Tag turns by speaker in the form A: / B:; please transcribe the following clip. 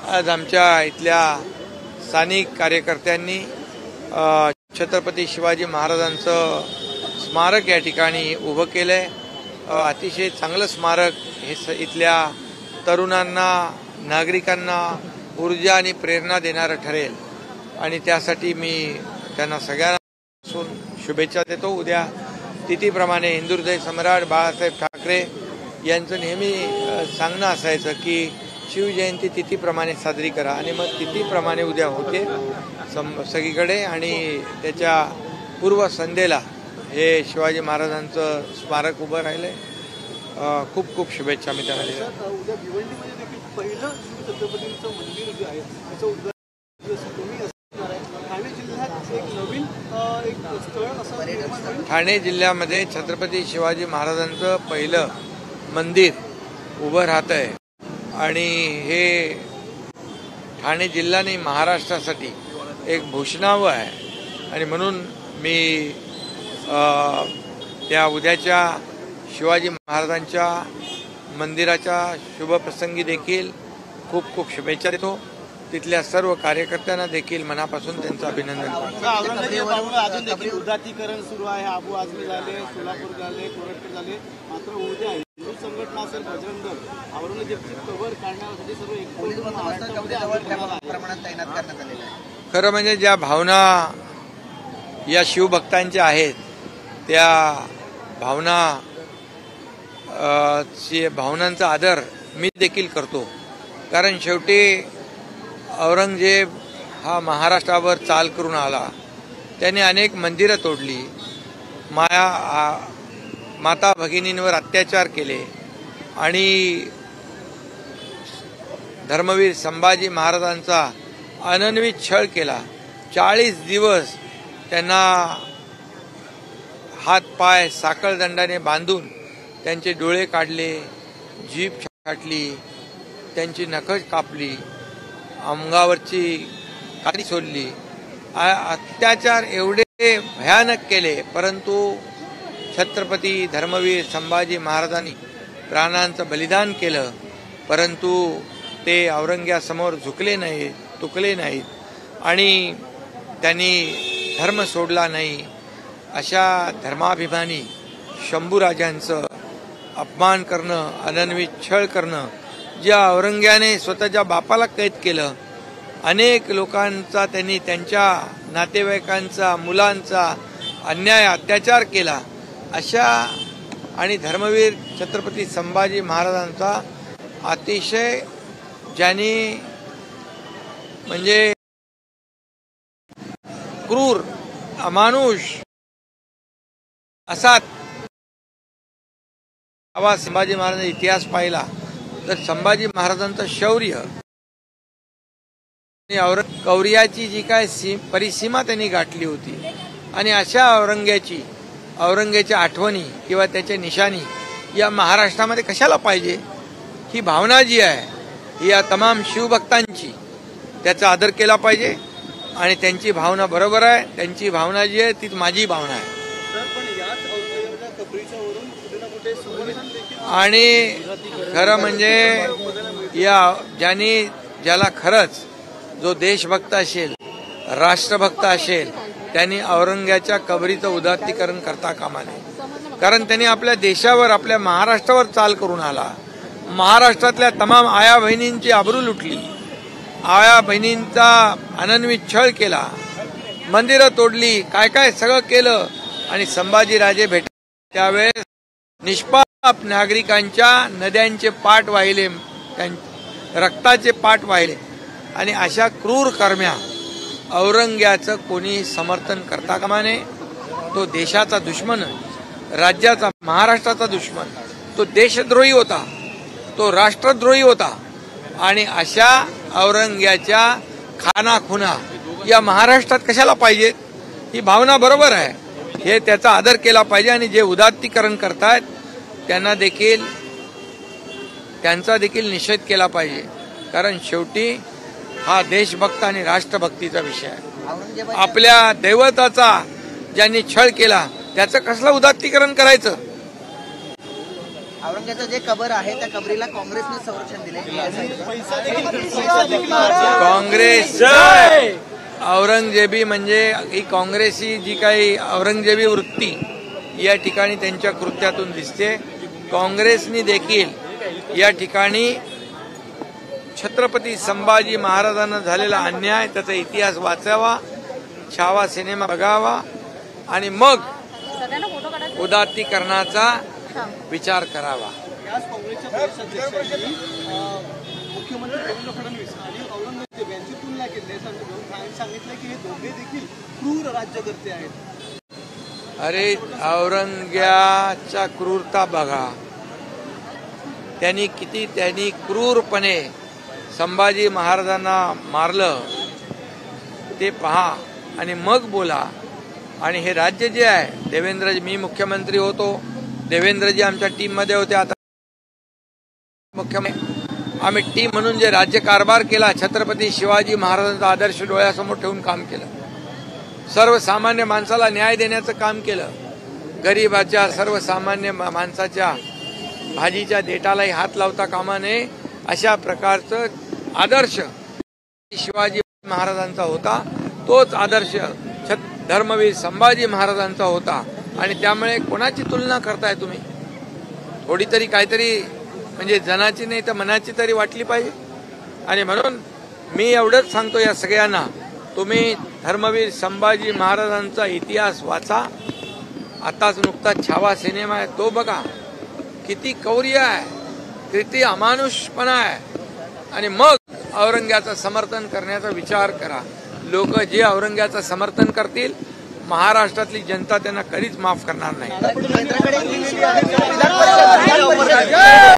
A: आज आमच्या इथल्या स्थानिक कार्यकर्त्यांनी छत्रपती शिवाजी महाराजांचं स्मारक या ठिकाणी उभं केलंय। अतिशय चांगलं स्मारक हे इथल्या तरुणांना, नागरिकांना ऊर्जा आणि प्रेरणा देणारं ठरेल आणि त्यासाठी मी त्यांना सगळ्यांना शुभेच्छा देतो। उद्या तिथीप्रमाणे हिंदुहृदय सम्राट बाळासाहेब ठाकरे यांचं नेहमी सांगणं असायचं की शिवजयंती तिथीप्रमाणे साजरी करा आणि मग तिथीप्रमाणे उद्या होते सगळीकडे आणि त्याच्या पूर्वसंध्येला हे शिवाजी महाराजांचं स्मारक उभं राहिलंय। खूप खूप शुभेच्छा मी त्यांना देतो।
B: उद्या भिवंडीमध्ये देखील पहिलं छत्रपतींचं मंदिर जे आहे त्याचं उद्घाटन तुम्ही असणार आहे। ठाणे जिल्ह्यात एक नवीन स्थळ असं
A: ठाणे जिल्ह्यामध्ये छत्रपती शिवाजी महाराजांचं पहिलं मंदिर उभं राहत आहे आणि हे ठाणे जिल्हा आणि महाराष्ट्रासाठी एक भूषणावं आहे आणि म्हणून मी त्या उद्याच्या शिवाजी महाराजांच्या मंदिराच्या शुभप्रसंगी देखील खूप खूप शुभेच्छा देतो। तिथल्या सर्व कार्यकर्त्यांना देखील मनापासून त्यांचं अभिनंदन करतो।
B: अजून देखील उदात्तीकरण सुरू आहे। आबू आझमी झाले, सोलापूर झाले, कोरटकर झाले, मात्र उद्या हिंदू संघटना असेल, बजरंग दल औरंगजेबची कबर काढण्यासाठी सर्व तैनात करण्यात आलेलं आहे।
A: खरं म्हणजे ज्या भावना या शिवभक्तांच्या आहेत त्या भावनांचा आदर मी देखील करतो, कारण शेवटी औरंगजेब हा महाराष्ट्रावर चाल करून आला। त्याने अनेक मंदिरं तोडली, माता भगिनींवर अत्याचार केले आणि धर्मवीर संभाजी महाराजांचा अनन्वित छळ केला। 40 दिवस त्यांना हात पाय साखळदंडाने बांधून त्यांचे डोळे काढले, जीभ छाटली, त्यांची नखं कापली, अंगावरची काठी सोडली, अत्याचार एवढे भयानक केले, परंतु छत्रपती धर्मवीर संभाजी महाराजांनी प्राणांचं बलिदान केलं, परंतु ते औरंग्यासमोर झुकले नाहीत, तुकले नाहीत आणि त्यांनी धर्म सोडला नाही। अशा धर्माभिमानी शंभूराजांचं अपमान करणं, अनन्वित छळ करणं, ज्या औरंग्याने स्वतःच्या बापाला कैद केलं, अनेक लोकांचा त्यांनी त्यांच्या नातेवाईकांचा, मुलांचा अन्याय अत्याचार केला, अशा आणि धर्मवीर छत्रपती संभाजी महाराजांचा अतिशय ज्यांनी म्हणजे क्रूर अमानुष असा संभाजी महाराजांचा इतिहास पाहिला तर संभाजी महाराजांचं शौर्य, कौर्याची जी काय परिसीमा त्यांनी गाठली होती आणि अशा औरंग्याच्या आठवणी किंवा त्याच्या निशाणी या महाराष्ट्रामध्ये कशाला पाहिजे? ही भावना जी आहे ही या तमाम शिवभक्तांची, त्याचा आदर केला पाहिजे आणि त्यांची भावना बरोबर आहे। त्यांची भावना जी आहे ती माझी भावना आहे आणि खरं म्हणजे ज्याला खरंच जो देशभक्त असेल, राष्ट्रभक्त असेल, त्यांनी औरंग्याच्या कबरीचं उदात्तीकरण करता कामा नये, कारण त्यांनी आपल्या देशावर, आपल्या महाराष्ट्रावर चाल करून आला। महाराष्ट्रातल्या तमाम आया बहिणींची आबरू लुटली, आया बहिणींचा अनन्वित छळ केला, मंदिरं तोडली, काय काय सगळं केलं आणि संभाजीराजे त्यावेळेस निष्पाप नागरिकांच्या नद्यांचे पाठ वाहिले, रक्ताचे पाठ वाहिले आणि अशा क्रूर कर्म्या औरंग्याचं कोणी समर्थन करता कामा नये। तो देशाचा दुश्मन, राज्याचा, महाराष्ट्राचा दुश्मन, तो देशद्रोही होता, तो राष्ट्रद्रोही होता आणि अशा औरंग्याच्या खानाखुना या महाराष्ट्रात कशाला पाहिजेत? ही भावना बरोबर आहे, हे त्याचा आदर केला पाहिजे आणि जे उदात्तीकरण करतायत त्यांचा देखील निषेध केला पाहिजे, कारण शेवटी हा देशभक्त आणि राष्ट्रभक्तीचा विषय आहे। आपल्या दैवताचा ज्यांनी छळ केला त्याचं कसलं उदात्तीकरण करायचं?
C: औरंगाचं जे कबर आहे त्या कबरीला काँग्रेसने संरक्षण दिले.
A: काँग्रेस औरंगजेबी म्हणजे ही काँग्रेसी जी काही औरंगजेबी वृत्ती या ठिकाणी त्यांच्या कृत्यातून दिसते. काँग्रेसनी देखील या ठिकाणी छत्रपती संभाजी महाराजांना झालेला अन्याय त्याचा इतिहास वाचावा, छावा सिनेमा बघावा आणि मग उदात्तीकरणाचा विचार करावा.
B: याच काँग्रेसच्या प्रदेशाध्यक्षांनी मुख्यमंत्री देवेंद्र फडणवीस आणि औरंगजेब यांची तुलना केली. सांगितलं की हे दोघे देखील क्रूर राज्यकर्ते आहेत.
A: अरे औरंग्याच्या क्रूरता बघा, त्यांनी क्रूरपणे संभाजी महाराजांना मारलं ते पहा आणि मग बोला. आणि हे राज्य जे आहे देवेंद्रजी, मी मुख्यमंत्री होतो, देवेंद्रजी आमच्या टीममध्ये होते, आता मुख्यमंत्री आम्ही टीम म्हणून जे राज्यकारभार केला, छत्रपती शिवाजी महाराजांचा आदर्श डोळ्यासमोर ठेवून काम केलं. सर्वसामान्य माणसाला न्याय देण्याचं काम केलं. गरीबाच्या सर्वसामान्य माणसाच्या भाजीच्या देठालाही हात लावता कामा नये अशा प्रकारचं आदर्श शिवाजी महाराजांचा होता. तोच आदर्श धर्मवीर संभाजी महाराजांचा होता. आणि त्यामुळे कोणाची तुलना करताय तुम्ही? थोडी तरी काहीतरी म्हणजे जनाची नाही तर मनाची तरी वाटली पाहिजे. आणि म्हणून मी एवढंच सांगतो या सगळ्यांना, तुम्ही धर्मवीर संभाजी महाराजांचा इतिहास वाचा. आताच नुकताच छावा सिनेमा आहे तो बघा. किती कौर्य आहे, किती अमानुषपणा आहे. आणि मग औरंग्याचं समर्थन करण्याचा विचार करा. लोक जे औरंग्याचं समर्थन करतील, महाराष्ट्रातली जनता त्यांना कधीच माफ करणार नाही.